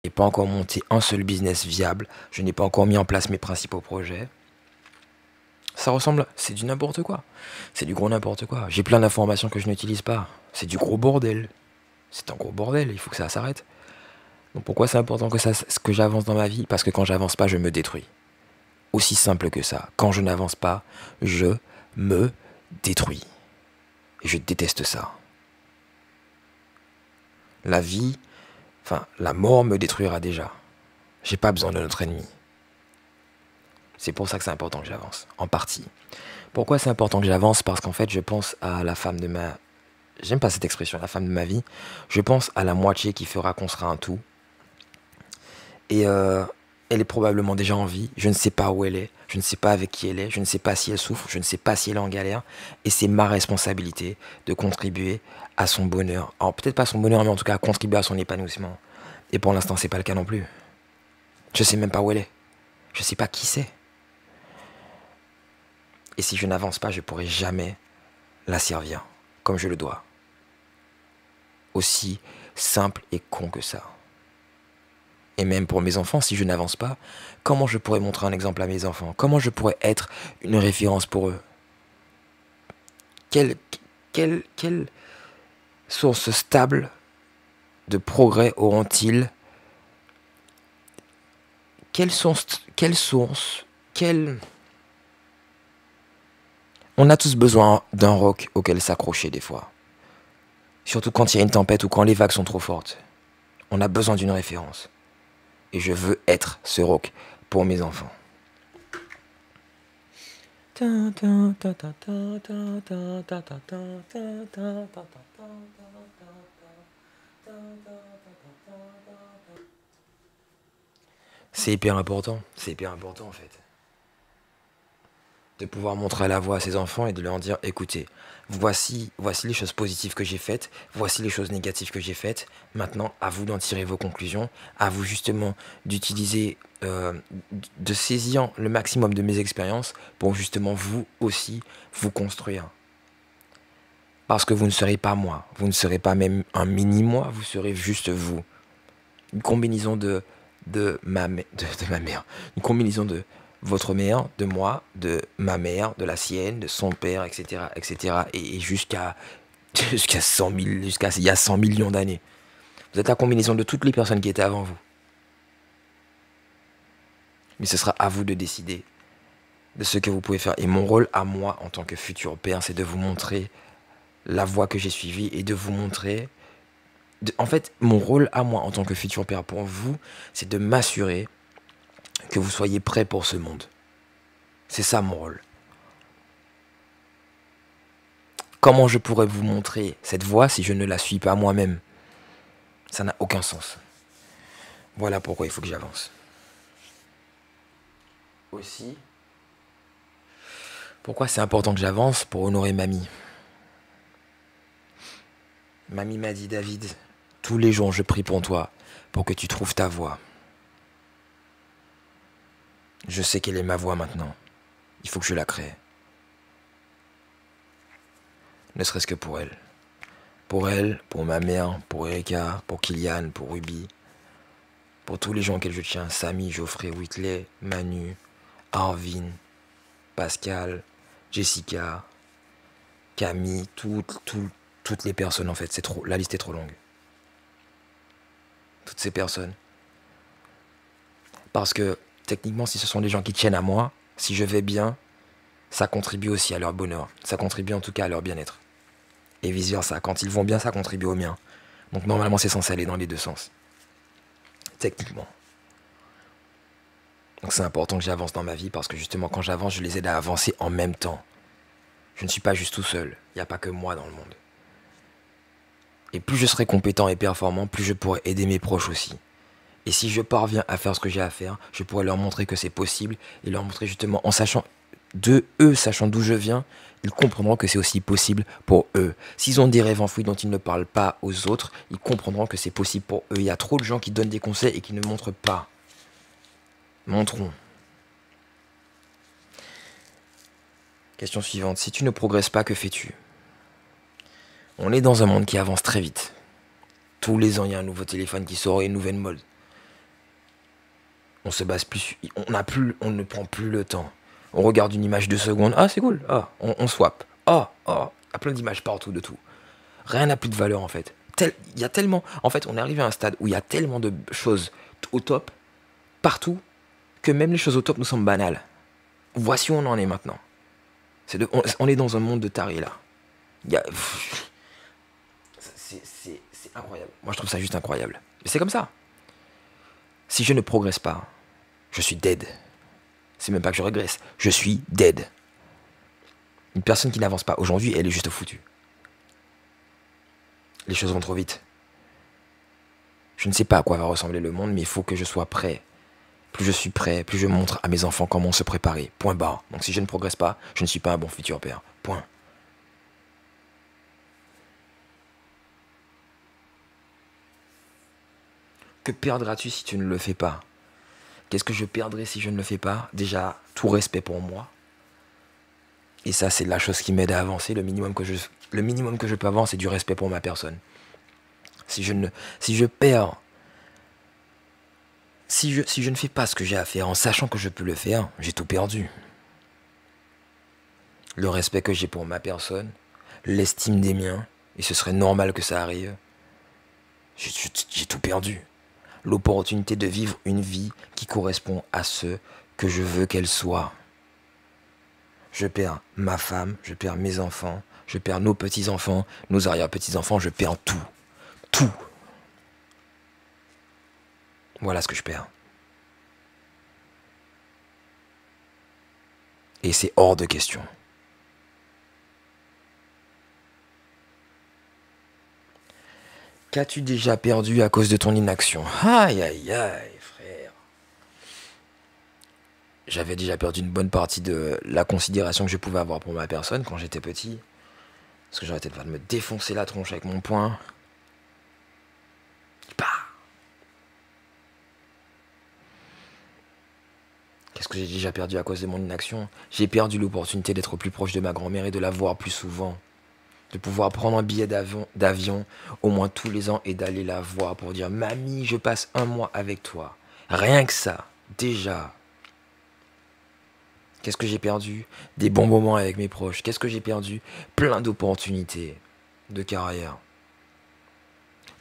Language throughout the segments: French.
n'ai pas encore monté un seul business viable, je n'ai pas encore mis en place mes principaux projets. Ça ressemble, c'est du n'importe quoi. C'est du gros n'importe quoi. J'ai plein d'informations que je n'utilise pas. C'est du gros bordel. C'est un gros bordel, il faut que ça s'arrête. Donc pourquoi c'est important que j'avance dans ma vie? Parce que quand j'avance pas, je me détruis. Aussi simple que ça. Quand je n'avance pas, je me détruis. Et je déteste ça. La vie, enfin, la mort me détruira déjà. J'ai pas besoin de notre ennemi. C'est pour ça que c'est important que j'avance, en partie. Pourquoi c'est important que j'avance? Parce qu'en fait, je pense à la femme de ma... J'aime pas cette expression, la femme de ma vie. Je pense à la moitié qui fera qu'on sera un tout. Et elle est probablement déjà en vie. Je ne sais pas où elle est. Je ne sais pas avec qui elle est. Je ne sais pas si elle souffre. Je ne sais pas si elle est en galère. Et c'est ma responsabilité de contribuer à son bonheur. Alors peut-être pas à son bonheur, mais en tout cas à contribuer à son épanouissement. Et pour l'instant, c'est pas le cas non plus. Je sais même pas où elle est. Je sais pas qui c'est. Et si je n'avance pas, je pourrai jamais la servir comme je le dois. Aussi simple et con que ça. Et même pour mes enfants, si je n'avance pas, comment je pourrais montrer un exemple à mes enfants? Comment je pourrais être une référence pour eux? Quelle source stable de progrès auront-ils? Quelle... On a tous besoin d'un roc auquel s'accrocher des fois. Surtout quand il y a une tempête ou quand les vagues sont trop fortes. On a besoin d'une référence. Et je veux être ce roc pour mes enfants. C'est hyper important en fait. De pouvoir montrer la voie à ses enfants et de leur dire, écoutez, voici les choses positives que j'ai faites, voici les choses négatives que j'ai faites. Maintenant, à vous d'en tirer vos conclusions, à vous justement d'utiliser, de saisir le maximum de mes expériences pour justement vous aussi vous construire. Parce que vous ne serez pas moi, vous ne serez pas même un mini-moi, vous serez juste vous. Une combinaison de ma mère, une combinaison de votre mère, de moi, de ma mère, de la sienne, de son père, etc., etc., et jusqu'à jusqu'à 100 000, jusqu'à il y a 100 millions d'années. Vous êtes la combinaison de toutes les personnes qui étaient avant vous. Mais ce sera à vous de décider de ce que vous pouvez faire. Et mon rôle à moi, en tant que futur père, c'est de vous montrer la voie que j'ai suivie et de vous montrer... En fait, mon rôle à moi, en tant que futur père pour vous, c'est de m'assurer que vous soyez prêts pour ce monde. C'est ça mon rôle. Comment je pourrais vous montrer cette voie si je ne la suis pas moi-même? Ça n'a aucun sens. Voilà pourquoi il faut que j'avance. Aussi, pourquoi c'est important que j'avance? Pour honorer mamie. Mamie m'a dit, David, tous les jours je prie pour toi, pour que tu trouves ta voie. Je sais quelle est ma voie maintenant. Il faut que je la crée. Ne serait-ce que pour elle. Pour elle, pour ma mère, pour Erika, pour Kylian, pour Ruby. Pour tous les gens auxquels je tiens. Samy, Geoffrey, Whitley, Manu, Arvin, Pascal, Jessica, Camille, toutes les personnes en fait. C'est trop, la liste est trop longue. Toutes ces personnes. Parce que techniquement, si ce sont des gens qui tiennent à moi, si je vais bien, ça contribue aussi à leur bonheur. Ça contribue en tout cas à leur bien-être. Et vice versa. Quand ils vont bien, ça contribue au mien. Donc normalement, c'est censé aller dans les deux sens. Techniquement. Donc c'est important que j'avance dans ma vie parce que justement, quand j'avance, je les aide à avancer en même temps. Je ne suis pas juste tout seul. Il n'y a pas que moi dans le monde. Et plus je serai compétent et performant, plus je pourrai aider mes proches aussi. Et si je parviens à faire ce que j'ai à faire, je pourrai leur montrer que c'est possible et leur montrer justement en sachant sachant d'où je viens, ils comprendront que c'est aussi possible pour eux. S'ils ont des rêves enfouis dont ils ne parlent pas aux autres, ils comprendront que c'est possible pour eux. Il y a trop de gens qui donnent des conseils et qui ne montrent pas. Montrons. Question suivante. Si tu ne progresses pas, que fais-tu? On est dans un monde qui avance très vite. Tous les ans, il y a un nouveau téléphone qui sort et une nouvelle mode. On se base plus, on ne prend plus le temps. On regarde une image 2 secondes, ah c'est cool, ah, on swap, ah, ah, il y a plein d'images partout de tout. Rien n'a plus de valeur en fait. Il y a tellement, en fait, on est arrivé à un stade où il y a tellement de choses au top, partout, que même les choses au top nous semblent banales. Voici où on en est maintenant. On est dans un monde de tarés là. Il y a, c'est incroyable. Moi je trouve ça juste incroyable. Mais c'est comme ça. Si je ne progresse pas, je suis dead. C'est même pas que je régresse, je suis dead. Une personne qui n'avance pas aujourd'hui, elle est juste foutue. Les choses vont trop vite. Je ne sais pas à quoi va ressembler le monde, mais il faut que je sois prêt. Plus je suis prêt, plus je montre à mes enfants comment se préparer. Point barre. Donc si je ne progresse pas, je ne suis pas un bon futur père. Point. Que perdras-tu si tu ne le fais pas? Qu'est-ce que je perdrai si je ne le fais pas? Déjà, tout respect pour moi. Et ça, c'est la chose qui m'aide à avancer. Le minimum que je peux avoir, c'est du respect pour ma personne. Si je perds, si je ne fais pas ce que j'ai à faire en sachant que je peux le faire, j'ai tout perdu. Le respect que j'ai pour ma personne, l'estime des miens, et ce serait normal que ça arrive, j'ai tout perdu. L'opportunité de vivre une vie qui correspond à ce que je veux qu'elle soit. Je perds ma femme, je perds mes enfants, je perds nos petits-enfants, nos arrière-petits-enfants, je perds tout. Tout. Voilà ce que je perds. Et c'est hors de question. Qu'as-tu déjà perdu à cause de ton inaction? Aïe, aïe, aïe, frère. J'avais déjà perdu une bonne partie de la considération que je pouvais avoir pour ma personne quand j'étais petit. Parce que j'arrêtais de me défoncer la tronche avec mon poing. Bah. Qu'est-ce que j'ai déjà perdu à cause de mon inaction? J'ai perdu l'opportunité d'être plus proche de ma grand-mère et de la voir plus souvent. De pouvoir prendre un billet d'avion au moins tous les ans et d'aller la voir pour dire « Mamie, je passe un mois avec toi ». Rien que ça, déjà. Qu'est-ce que j'ai perdu? Des bons moments avec mes proches. Qu'est-ce que j'ai perdu? Plein d'opportunités de carrière.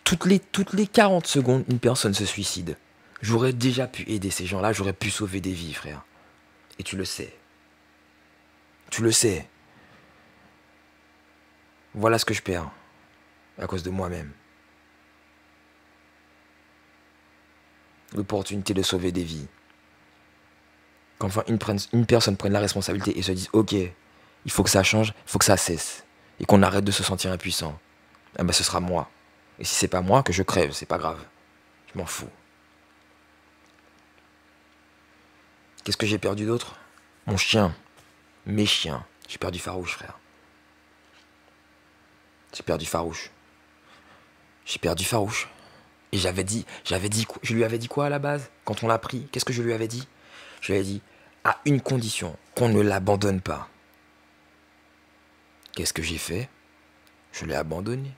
Toutes les 40 secondes, une personne se suicide. J'aurais déjà pu aider ces gens-là, j'aurais pu sauver des vies, frère. Et tu le sais. Tu le sais. Voilà ce que je perds. À cause de moi-même. L'opportunité de sauver des vies. Qu'enfin une personne prenne la responsabilité et se dise « Ok, il faut que ça change, il faut que ça cesse. » Et qu'on arrête de se sentir impuissant. Ah ben ce sera moi. Et si c'est pas moi, que je crève, c'est pas grave. Je m'en fous. Qu'est-ce que j'ai perdu d'autre? Mon chien. Mes chiens. J'ai perdu Farouche, frère. J'ai perdu Farouche. J'ai perdu Farouche. Et je lui avais dit quoi à la base? Quand on l'a pris, qu'est-ce que je lui avais dit? Je lui avais dit, à une condition, qu'on ne l'abandonne pas. Qu'est-ce que j'ai fait? Je l'ai abandonné.